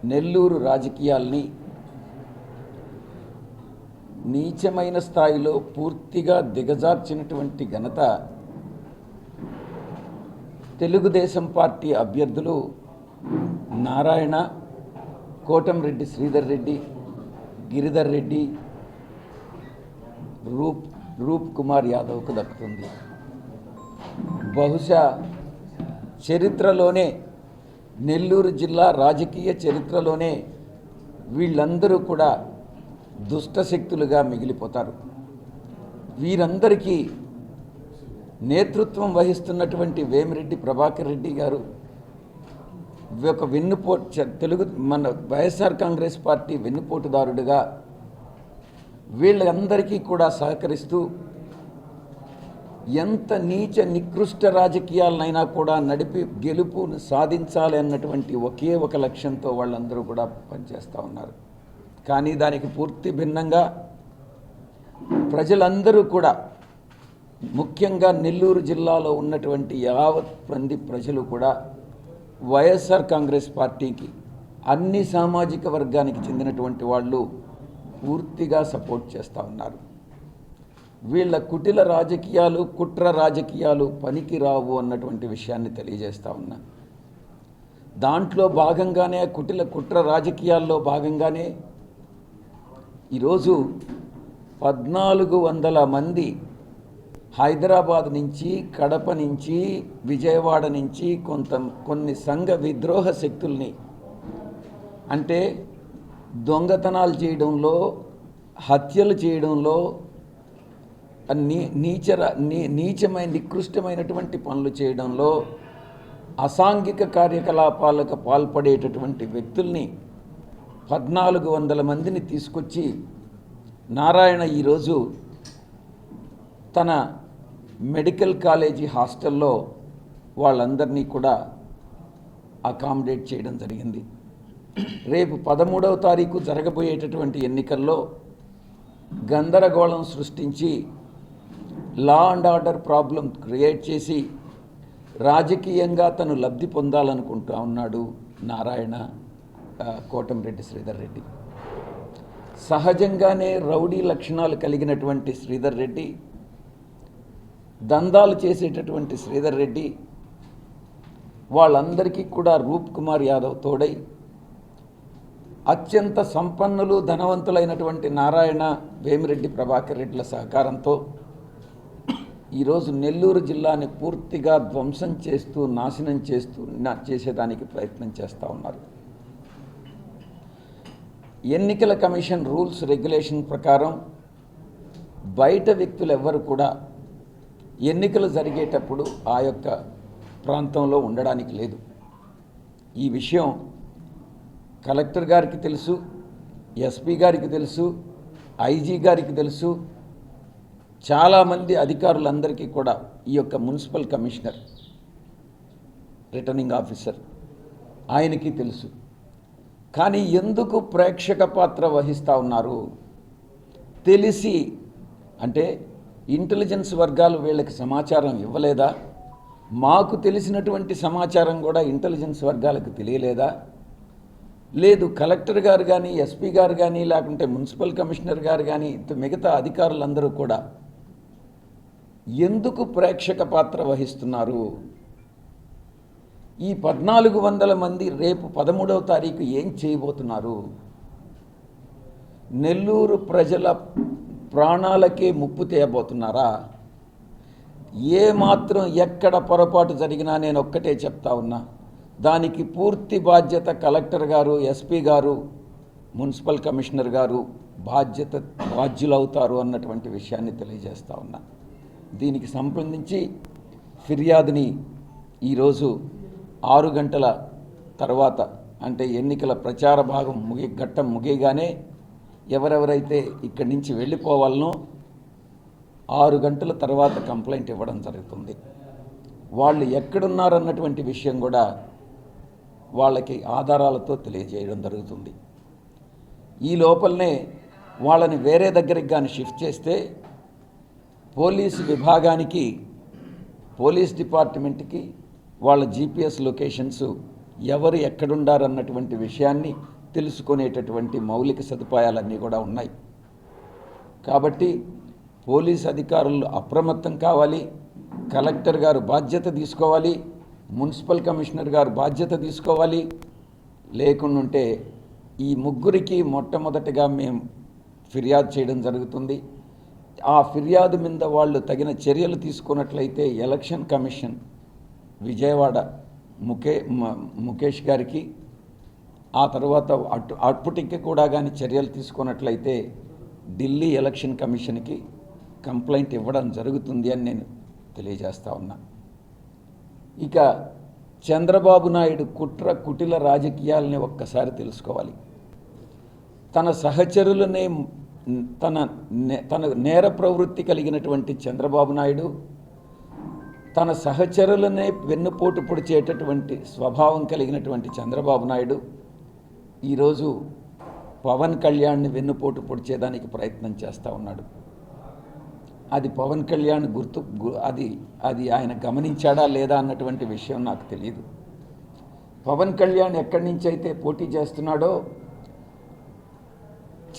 నెల్లూరు రాజకీయాల్ని నీచమైన స్థాయిలో పూర్తిగా దిగజార్చినటువంటి ఘనత తెలుగుదేశం పార్టీ అభ్యర్థులు నారాయణ, కోటంరెడ్డి శ్రీధర్ రెడ్డి, గిరిధర్ రెడ్డి, రూప్ కుమార్ యాదవ్కు దక్కుతుంది. బహుశా చరిత్రలోనే, నెల్లూరు జిల్లా రాజకీయ చరిత్రలోనే వీళ్ళందరూ కూడా దుష్టశక్తులుగా మిగిలిపోతారు. వీరందరికీ నేతృత్వం వహిస్తున్నటువంటి వేమిరెడ్డి ప్రభాకర్ రెడ్డి గారు ఒక మన వైఎస్ఆర్ కాంగ్రెస్ పార్టీ వెన్నుపోటుదారుడిగా వీళ్ళందరికీ కూడా సహకరిస్తూ ఎంత నీచ నికృష్ట రాజకీయాలనైనా కూడా నడిపి గెలుపును సాధించాలి అన్నటువంటి ఒకే ఒక లక్ష్యంతో వాళ్ళందరూ కూడా పనిచేస్తూ ఉన్నారు. కానీ దానికి పూర్తి భిన్నంగా ప్రజలందరూ కూడా, ముఖ్యంగా నెల్లూరు జిల్లాలో ఉన్నటువంటి యావత్ మంది ప్రజలు కూడా వైఎస్ఆర్ కాంగ్రెస్ పార్టీకి, అన్ని సామాజిక వర్గానికి చెందినటువంటి వాళ్ళు పూర్తిగా సపోర్ట్ చేస్తూ ఉన్నారు. వీళ్ళ కుటిల రాజకీయాలు, కుట్ర రాజకీయాలు పనికి రావు అన్నటువంటి విషయాన్ని తెలియజేస్తూ ఉన్నా. దాంట్లో భాగంగానే, కుట్ర రాజకీయాల్లో భాగంగానే ఈరోజు 1400 మంది హైదరాబాద్ నుంచి, కడప నుంచి, విజయవాడ నుంచి కొన్ని సంఘ విద్రోహ శక్తుల్ని, అంటే దొంగతనాలు చేయడంలో, హత్యలు చేయడంలో, నీచమైన నికృష్టమైనటువంటి పనులు చేయడంలో, అసాంఘిక కార్యకలాపాలకు పాల్పడేటటువంటి వ్యక్తుల్ని 1400 మందిని తీసుకొచ్చి నారాయణ ఈరోజు తన మెడికల్ కాలేజీ హాస్టల్లో వాళ్ళందరినీ కూడా అకామిడేట్ చేయడం జరిగింది. రేపు 13వ తారీఖు జరగబోయేటటువంటి ఎన్నికల్లో గందరగోళం సృష్టించి, law and order problem create చేసి రాజకీయంగా తను లబ్ధి పొందాలనుకుంటూ ఉన్నాడు నారాయణ, కోటంరెడ్డి శ్రీధర్ రెడ్డి. సహజంగానే రౌడీ లక్షణాలు కలిగినటువంటి శ్రీధర్ రెడ్డి, దందాలు చేసేటటువంటి శ్రీధర్ రెడ్డి, వాళ్ళందరికీ కూడా రూప్ కుమార్ యాదవ్ తోడై అత్యంత సంపన్నులు, ధనవంతులైనటువంటి నారాయణ, వేమిరెడ్డి ప్రభాకర్ రెడ్డిల సహకారంతో ఈరోజు నెల్లూరు జిల్లాని పూర్తిగా ధ్వంసం చేస్తూ, నాశనం చేసేదానికి ప్రయత్నం చేస్తూ ఉన్నారు. ఎన్నికల కమిషన్ రూల్స్ రెగ్యులేషన్ ప్రకారం బయట వ్యక్తులు ఎవ్వరు కూడా ఎన్నికలు జరిగేటప్పుడు ఆ యొక్క ప్రాంతంలో ఉండడానికి లేదు. ఈ విషయం కలెక్టర్ గారికి తెలుసు, ఎస్పీ గారికి తెలుసు, ఐజీ గారికి తెలుసు, చాలామంది అధికారులందరికీ కూడా, ఈ యొక్క మున్సిపల్ కమిషనర్, రిటర్నింగ్ ఆఫీసర్ ఆయనకి తెలుసు. కానీ ఎందుకు ప్రేక్షక పాత్ర వహిస్తూ ఉన్నారు? తెలిసి, అంటే ఇంటెలిజెన్స్ వర్గాలు వీళ్ళకి సమాచారం ఇవ్వలేదా? మాకు తెలిసినటువంటి సమాచారం కూడా ఇంటెలిజెన్స్ వర్గాలకు తెలియలేదా? లేదు, కలెక్టర్ గారు కానీ, ఎస్పీ గారు కానీ, లేకుంటే మున్సిపల్ కమిషనర్ గారు కానీ, మిగతా అధికారులందరూ కూడా ఎందుకు ప్రేక్షక పాత్ర వహిస్తున్నారు? ఈ 1400 మంది రేపు 13వ తారీఖు ఏం చేయబోతున్నారు? నెల్లూరు ప్రజల ప్రాణాలకే ముప్పు తేయబోతున్నారా? ఏ మాత్రం ఎక్కడ పొరపాటు జరిగినా నేను ఒక్కటే చెప్తా ఉన్నా, దానికి పూర్తి బాధ్యత కలెక్టర్ గారు, ఎస్పీ గారు, మున్సిపల్ కమిషనర్ గారు బాధ్యులవుతారు అన్నటువంటి విషయాన్ని తెలియజేస్తా ఉన్నా. దీనికి సంబంధించి ఫిర్యాదుని ఈరోజు 6 గంటల తర్వాత, అంటే ఎన్నికల ప్రచార భాగం ఘట్టం ముగియగానే ఎవరెవరైతే ఇక్కడి నుంచి వెళ్ళిపోవాలనో 6 గంటల తర్వాత కంప్లైంట్ ఇవ్వడం జరుగుతుంది. వాళ్ళు ఎక్కడున్నారన్నటువంటి విషయం కూడా వాళ్ళకి ఆధారాలతో తెలియజేయడం జరుగుతుంది. ఈ లోపలనే వాళ్ళని వేరే దగ్గరికి కానీ షిఫ్ట్ చేస్తే పోలీసు విభాగానికి, పోలీస్ డిపార్ట్మెంట్కి వాళ్ళ జీపీఎస్ లొకేషన్స్ ఎవరు ఎక్కడుండారన్నటువంటి విషయాన్ని తెలుసుకునేటటువంటి మౌలిక సదుపాయాలన్నీ కూడా ఉన్నాయి. కాబట్టి పోలీస్ అధికారులు అప్రమత్తం కావాలి, కలెక్టర్ గారు బాధ్యత తీసుకోవాలి, మున్సిపల్ కమిషనర్ గారు బాధ్యత తీసుకోవాలి. లేకుంటే ఈ ముగ్గురికి మొట్టమొదటిగా మేము ఫిర్యాదు చేయడం జరుగుతుంది. ఆ ఫిర్యాదు మీద వాళ్ళు తగిన చర్యలు తీసుకున్నట్లయితే ఎలక్షన్ కమిషన్ విజయవాడ ముఖేష్ గారికి, ఆ తర్వాత అప్పటికి కూడా కానీ చర్యలు తీసుకున్నట్లయితే ఢిల్లీ ఎలక్షన్ కమిషన్కి కంప్లైంట్ ఇవ్వడం జరుగుతుంది అని నేను తెలియజేస్తా ఉన్నా. ఇక చంద్రబాబు నాయుడు కుటిల రాజకీయాలని ఒక్కసారి తెలుసుకోవాలి. తన సహచరులనే తన నేర ప్రవృత్తి కలిగినటువంటి చంద్రబాబు నాయుడు తన సహచరులనే వెన్నుపోటు పొడిచేటటువంటి స్వభావం కలిగినటువంటి చంద్రబాబు నాయుడు ఈరోజు పవన్ కళ్యాణ్ని వెన్నుపోటు పొడిచేదానికి ప్రయత్నం చేస్తూ ఉన్నాడు. అది పవన్ కళ్యాణ్ అది ఆయన గమనించాడా లేదా అన్నటువంటి విషయం నాకు తెలియదు. పవన్ కళ్యాణ్ ఎక్కడి నుంచి అయితే పోటీ చేస్తున్నాడో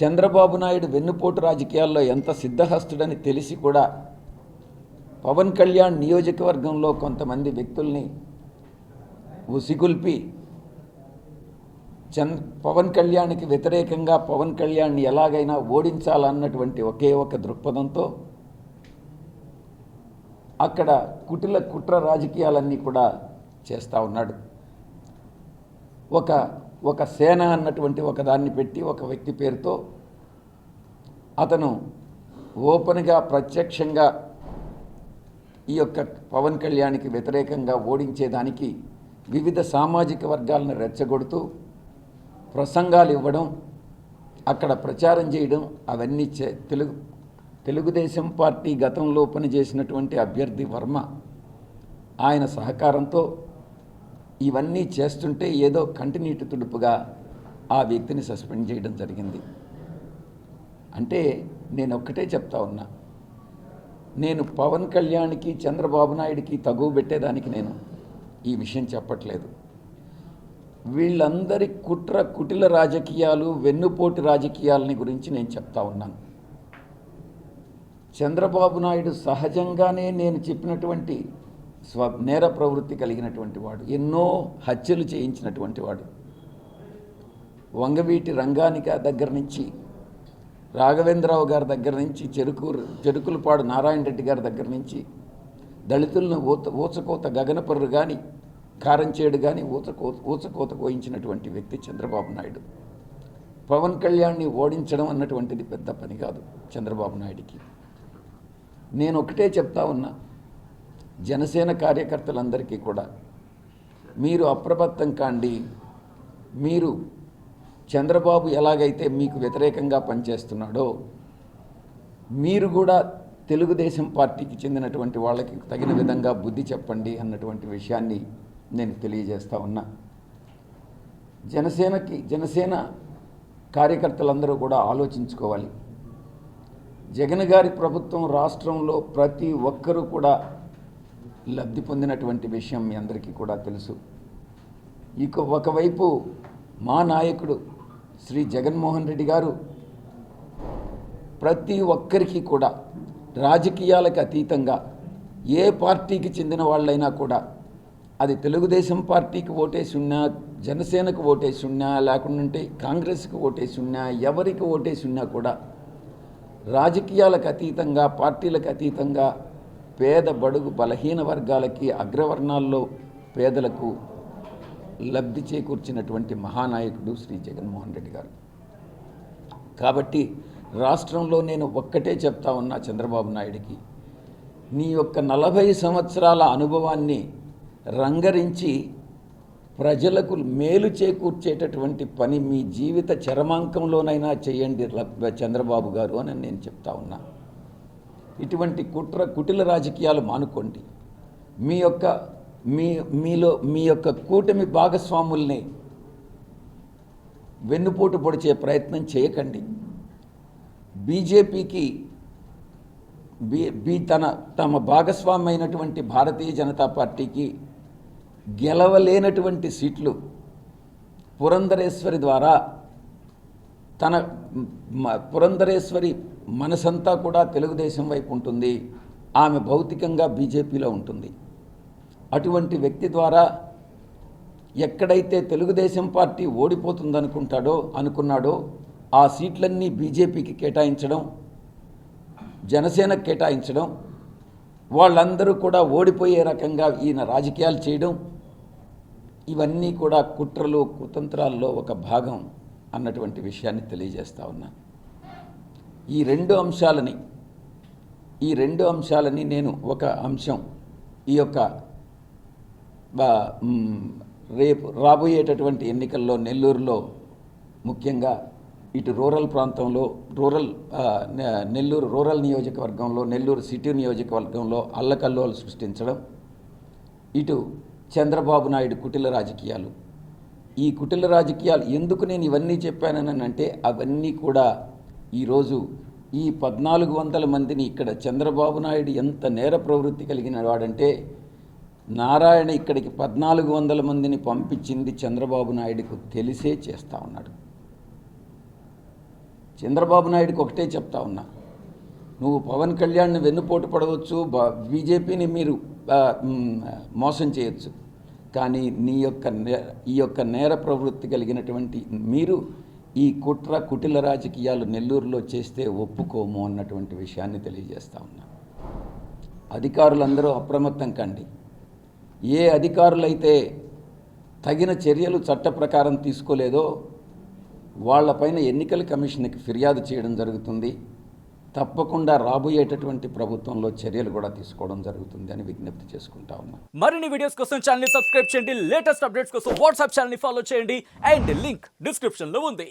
చంద్రబాబు నాయుడు వెన్నుపోటు రాజకీయాల్లో ఎంత సిద్ధహస్తుడని తెలిసి కూడా పవన్ కళ్యాణ్ నియోజకవర్గంలో కొంతమంది వ్యక్తుల్ని ఉసిగొల్పి పవన్ కళ్యాణ్కి వ్యతిరేకంగా పవన్ కళ్యాణ్ని ఎలాగైనా ఓడించాలన్నటువంటి ఒకే ఒక దృక్పథంతో అక్కడ కుట్ర రాజకీయాలన్నీ కూడా చేస్తూ ఉన్నాడు. ఒక సేన అన్నటువంటి ఒక దాన్ని పెట్టి ఒక వ్యక్తి పేరుతో అతను ఓపెన్గా ప్రత్యక్షంగా ఈ యొక్క పవన్ కళ్యాణ్కి వ్యతిరేకంగా ఓడించేదానికి వివిధ సామాజిక వర్గాలను రెచ్చగొడుతూ ప్రసంగాలు ఇవ్వడం, అక్కడ ప్రచారం చేయడం, అవన్నీ తెలుగుదేశం పార్టీ గతంలో పనిచేసినటువంటి అభ్యర్థి వర్మ ఆయన సహకారంతో ఇవన్నీ చేస్తుంటే ఏదో కంటినీటి తుడుపుగా ఆ వ్యక్తిని సస్పెండ్ చేయడం జరిగింది. అంటే నేను ఒక్కటే చెప్తా ఉన్నా, నేను పవన్ కళ్యాణ్కి చంద్రబాబు నాయుడికి తగువ పెట్టేదానికి నేను ఈ విషయం చెప్పట్లేదు. వీళ్ళందరి కుటిల రాజకీయాలు, వెన్నుపోటు రాజకీయాలని గురించి నేను చెప్తా ఉన్నాను. చంద్రబాబు నాయుడు సహజంగానే నేను చెప్పినటువంటి నేర ప్రవృత్తి కలిగినటువంటి వాడు, ఎన్నో హత్యలు చేయించినటువంటి వాడు. వంగవీటి రంగానిక దగ్గర నుంచి, రాఘవేంద్రరావు గారి దగ్గర నుంచి, చెరుకులపాడు నారాయణ రెడ్డి గారి దగ్గర నుంచి దళితులను ఊచకోత గగనపర్రు కానీ, కారంచేడు కానీ ఊచకోత కోయించినటువంటి వ్యక్తి చంద్రబాబు నాయుడు. పవన్ కళ్యాణ్ని ఓడించడం అన్నటువంటిది పెద్ద పని కాదు చంద్రబాబు నాయుడికి. నేను ఒకటే చెప్తా ఉన్నా, జనసేన కార్యకర్తలందరికీ కూడా మీరు అప్రమత్తం కాండి. మీరు చంద్రబాబు ఎలాగైతే మీకు వ్యతిరేకంగా పనిచేస్తున్నాడో మీరు కూడా తెలుగుదేశం పార్టీకి చెందినటువంటి వాళ్ళకి తగిన విధంగా బుద్ధి చెప్పండి అన్నటువంటి విషయాన్ని నేను తెలియజేస్తా ఉన్నా. జనసేన కార్యకర్తలందరూ కూడా ఆలోచించుకోవాలి. జగన్ గారి ప్రభుత్వం రాష్ట్రంలో ప్రతి ఒక్కరూ కూడా లబ్ధి పొందినటువంటి విషయం మీ అందరికీ కూడా తెలుసు. ఇక ఒకవైపు మా నాయకుడు శ్రీ జగన్మోహన్ రెడ్డి గారు ప్రతి ఒక్కరికి కూడా రాజకీయాలకు అతీతంగా ఏ పార్టీకి చెందిన వాళ్ళైనా కూడా, అది తెలుగుదేశం పార్టీకి ఓటేసి ఉన్నా, జనసేనకు ఓటేసి ఉన్నా, లేకుంటే కాంగ్రెస్కి ఓటేసి ఉన్నా, ఎవరికి ఓటేసి ఉన్నా కూడా రాజకీయాలకు అతీతంగా, పార్టీలకు అతీతంగా పేద బడుగు బలహీన వర్గాలకి, అగ్రవర్ణాల్లో పేదలకు లబ్ధి చేకూర్చినటువంటి మహానాయకుడు శ్రీ జగన్మోహన్ రెడ్డి గారు. కాబట్టి రాష్ట్రంలో నేను ఒక్కటే చెప్తా ఉన్నా చంద్రబాబు నాయుడికి, నీ యొక్క 40 సంవత్సరాల అనుభవాన్ని రంగరించి ప్రజలకు మేలు చేకూర్చేటటువంటి పని మీ జీవిత చరమాంకంలోనైనా చేయండి చంద్రబాబు గారు అని నేను చెప్తా ఉన్నా. ఇటువంటి కుటిల రాజకీయాలు మానుకోండి. మీ యొక్క కూటమి భాగస్వాముల్ని వెన్నుపోటు పొడిచే ప్రయత్నం చేయకండి. బీజేపీకి తమ భాగస్వామి అయినటువంటి భారతీయ జనతా పార్టీకి గెలవలేనటువంటి సీట్లు పురంధరేశ్వరి ద్వారా తన పురంధరేశ్వరి మనసంతా కూడా తెలుగుదేశం వైపు ఉంటుంది. ఆమె భౌతికంగా బీజేపీలో ఉంటుంది. అటువంటి వ్యక్తి ద్వారా ఎక్కడైతే తెలుగుదేశం పార్టీ అనుకున్నాడో ఆ సీట్లన్నీ బీజేపీకి కేటాయించడం, జనసేనకు కేటాయించడం, వాళ్ళందరూ కూడా ఓడిపోయే రకంగా ఈయన రాజకీయాలు చేయడం, ఇవన్నీ కూడా కుట్రలు కుతంత్రాల్లో ఒక భాగం అన్నటువంటి విషయాన్ని తెలియజేస్తా ఉన్నాను. ఈ రెండు అంశాలని నేను ఒక అంశం ఈ యొక్క రేపు రాబోయేటటువంటి ఎన్నికల్లో నెల్లూరులో ముఖ్యంగా ఇటు రూరల్ ప్రాంతంలో నెల్లూరు రూరల్ నియోజకవర్గంలో, నెల్లూరు సిటీ నియోజకవర్గంలో అల్లకల్లోలు సృష్టించడం, ఇటు చంద్రబాబు నాయుడు కుటిల రాజకీయాలు. ఈ కుటిల రాజకీయాలు ఎందుకు నేను ఇవన్నీ చెప్పానంటే అవన్నీ కూడా ఈరోజు ఈ 1400 మందిని ఇక్కడ చంద్రబాబు నాయుడు ఎంత నేర ప్రవృత్తి కలిగిన వాడంటే, నారాయణ ఇక్కడికి 1400 మందిని పంపించింది చంద్రబాబు నాయుడుకు తెలిసే చేస్తూ ఉన్నాడు. చంద్రబాబు నాయుడుకి ఒకటే చెప్తా ఉన్నా, నువ్వు పవన్ కళ్యాణ్ని వెన్నుపోటు పడవచ్చు, బీజేపీని మీరు మోసం చేయొచ్చు, కానీ ఈ యొక్క నేర ప్రవృత్తి కలిగినటువంటి మీరు ఈ కుటిల రాజకీయాలు నెల్లూరులో చేస్తే ఒప్పుకోము అన్నటువంటి విషయాన్ని తెలియజేస్తా ఉన్నా. అధికారులందరూ అప్రమత్తం కండి. ఏ అధికారులైతే తగిన చర్యలు చట్ట ప్రకారం తీసుకోలేదో వాళ్లపైన ఎన్నికల కమిషన్కి ఫిర్యాదు చేయడం జరుగుతుంది. తప్పకుండా రాబోయేటటువంటి ప్రభుత్వంలో చర్యలు కూడా తీసుకోవడం జరుగుతుంది అని విజ్ఞప్తి చేసుకుంటా ఉన్నా. మరిన్ని వీడియోస్ కోసం ఛానల్ ని సబ్స్క్రైబ్ చేయండి. లేటెస్ట్ అప్డేట్స్ కోసం వాట్సాప్ ఛానల్ ని ఫాలో చేయండి. అండ్ లింక్ డిస్క్రిప్షన్ లో ఉంది.